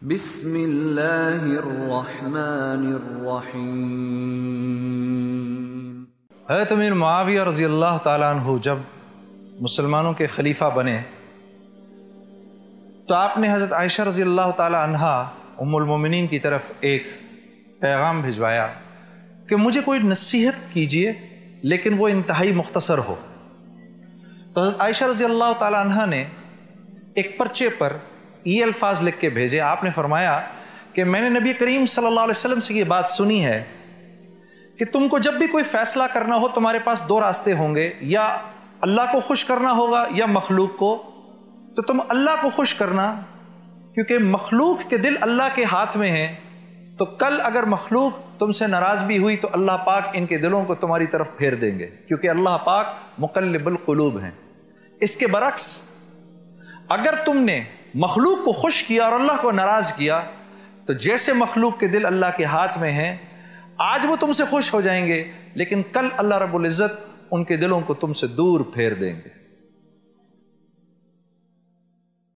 بسم اللہ الرحمن الرحیم۔ حضرت امیر معاویہ رضی اللہ تعالیٰ عنہ جب مسلمانوں کے خلیفہ بنے تو آپ نے حضرت عائشہ رضی اللہ تعالیٰ عنہا ام المومنین کی طرف ایک پیغام بھجوایا کہ مجھے کوئی نصیحت کیجئے لیکن وہ انتہائی مختصر ہو۔ تو حضرت عائشہ رضی اللہ تعالیٰ عنہا نے ایک پرچے پر یہ الفاظ لکھ کے بھیجے۔ آپ نے فرمایا کہ میں نے نبی کریم صلی اللہ علیہ وسلم سے یہ بات سنی ہے کہ تم کو جب بھی کوئی فیصلہ کرنا ہو تمہارے پاس دو راستے ہوں گے، یا اللہ کو خوش کرنا ہوگا یا مخلوق کو، تو تم اللہ کو خوش کرنا، کیونکہ مخلوق کے دل اللہ کے ہاتھ میں ہیں۔ تو کل اگر مخلوق تم سے ناراض بھی ہوئی تو اللہ پاک ان کے دلوں کو تمہاری طرف پھیر دیں گے، کیونکہ اللہ پاک مقلب القلوب ہیں۔ اس کے برعکس اگر تم نے مخلوق کو خوش کیا اور اللہ کو ناراض کیا تو جیسے مخلوق کے دل اللہ کے ہاتھ میں ہیں، آج وہ تم سے خوش ہو جائیں گے لیکن کل اللہ رب العزت ان کے دلوں کو تم سے دور پھیر دیں گے۔